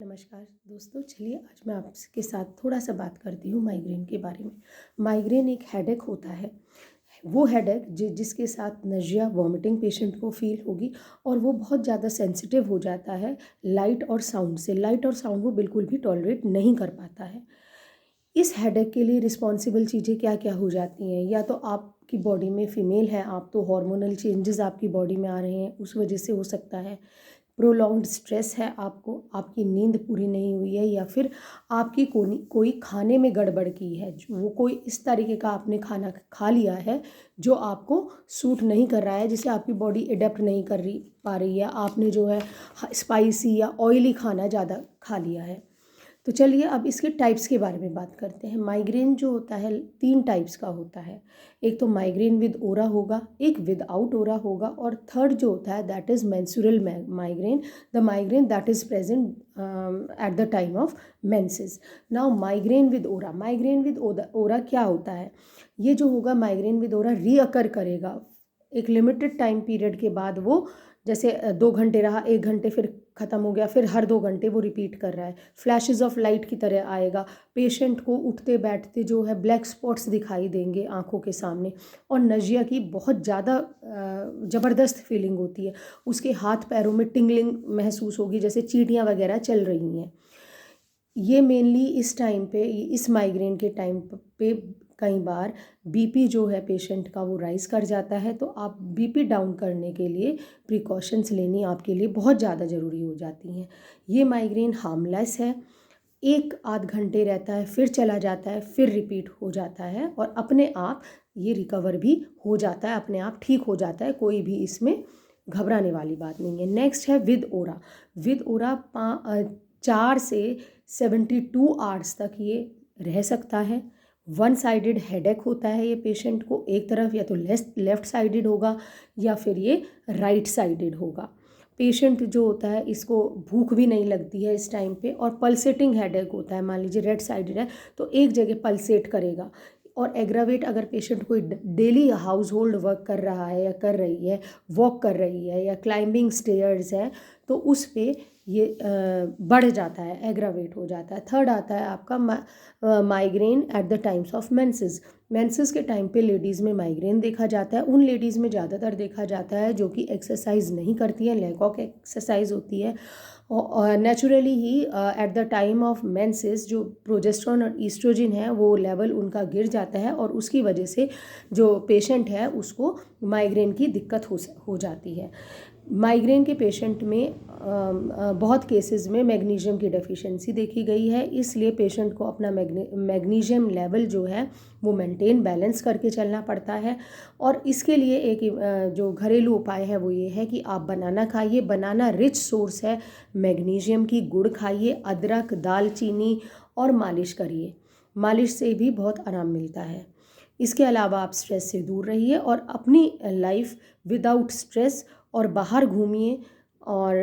नमस्कार दोस्तों, चलिए आज मैं आपके साथ थोड़ा सा बात करती हूँ माइग्रेन के बारे में। माइग्रेन एक हेडेक होता है। वो हेडेक जिसके साथ नज़िया वॉमिटिंग पेशेंट को फील होगी और वो बहुत ज़्यादा सेंसिटिव हो जाता है लाइट और साउंड से। लाइट और साउंड वो बिल्कुल भी टॉलरेट नहीं कर पाता है। इस हेडेक के लिए रिस्पॉन्सिबल चीज़ें क्या क्या हो जाती हैं? या तो आपकी बॉडी में फीमेल है आप, तो हार्मोनल चेंजेस आपकी बॉडी में आ रहे हैं, उस वजह से हो सकता है। प्रोलॉन्ग्ड स्ट्रेस है आपको, आपकी नींद पूरी नहीं हुई है, या फिर आपकी कोई खाने में गड़बड़ की है, वो कोई इस तरीके का आपने खाना खा लिया है जो आपको सूट नहीं कर रहा है, जिसे आपकी बॉडी अडेप्ट नहीं कर रही पा रही है। आपने जो है स्पाइसी या ऑयली खाना ज़्यादा खा लिया है। तो चलिए अब इसके टाइप्स के बारे में बात करते हैं। माइग्रेन जो होता है 3 टाइप्स का होता है। एक तो माइग्रेन विद ओरा होगा, एक विदाउट ओरा होगा, और थर्ड जो होता है that is menstrual migraine, the migraine that is present at the time of menses. Now migraine with aura, migraine with aura क्या होता है? ये जो होगा माइग्रेन विद ओरा रीअकर करेगा एक लिमिटेड टाइम पीरियड के बाद। वो जैसे 2 घंटे रहा, 1 घंटे फिर ख़त्म हो गया, फिर हर 2 घंटे वो रिपीट कर रहा है। फ्लैशेस ऑफ लाइट की तरह आएगा। पेशेंट को उठते बैठते जो है ब्लैक स्पॉट्स दिखाई देंगे आँखों के सामने, और नज़िया की बहुत ज़्यादा ज़बरदस्त फीलिंग होती है। उसके हाथ पैरों में टिंगलिंग महसूस होगी, जैसे चींटियाँ वगैरह चल रही हैं। ये मेनली इस टाइम पे, इस माइग्रेन के टाइम पे कई बार बीपी जो है पेशेंट का वो राइज़ कर जाता है। तो आप बीपी डाउन करने के लिए प्रिकॉशंस लेनी आपके लिए बहुत ज़्यादा ज़रूरी हो जाती हैं। ये माइग्रेन हार्मलेस है, 1 आध घंटे रहता है, फिर चला जाता है, फिर रिपीट हो जाता है, और अपने आप ये रिकवर भी हो जाता है, अपने आप ठीक हो जाता है। कोई भी इसमें घबराने वाली बात नहीं है। नेक्स्ट है विद ओरा। विद ओरा 4 से 72 आवर्स तक ये रह सकता है। वन साइडेड हेडेक होता है ये पेशेंट को, एक तरफ या तो लेफ्ट साइडेड होगा या फिर ये राइट साइडेड होगा। पेशेंट जो होता है इसको भूख भी नहीं लगती है इस टाइम पे, और पल्सेटिंग हेडेक होता है। मान लीजिए रेड साइडेड है तो एक जगह पल्सेट करेगा। और एग्रावेट अगर पेशेंट कोई डेली हाउस होल्ड वर्क कर रहा है या कर रही है, वॉक कर रही है या क्लाइंबिंग स्टेयर्स है, तो उस पे ये बढ़ जाता है, एग्रावेट हो जाता है। थर्ड आता है आपका migraine at the times of menses. Menses के टाइम पे लेडीज़ में माइग्रेन देखा जाता है। उन लेडीज़ में ज़्यादातर देखा जाता है जो कि एक्सरसाइज नहीं करती हैं, लैक ऑफ एक्सरसाइज होती है। और naturally he eight the time of menses जो प्रोजेस्टेरोन और ईस्ट्रोजन है वो लेवल उनका गिर जाता है, और उसकी वजह से जो पेशेंट है उसको माइग्रेन की दिक्कत हो जाती है। माइग्रेन के पेशेंट में बहुत केसेस में मैग्नीशियम की डेफिशिएंसी देखी गई है, इसलिए पेशेंट को अपना मैग्नीशियम लेवल जो है वो मेंटेन बैलेंस करके चलना पड़ता है। और इसके लिए एक जो घरेलू उपाय है वो ये है कि आप बनाना खाइए। बनाना रिच सोर्स है मैग्नीशियम की। गुड़ खाइए, अदरक, दालचीनी, और मालिश करिए। मालिश से भी बहुत आराम मिलता है। इसके अलावा आप स्ट्रेस से दूर रहिए और अपनी लाइफ विदाउट स्ट्रेस और बाहर घूमिए, और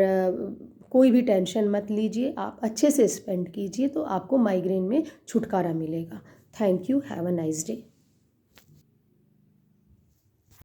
कोई भी टेंशन मत लीजिए, आप अच्छे से स्पेंड कीजिए, तो आपको माइग्रेन में छुटकारा मिलेगा। Thank you, have a nice day.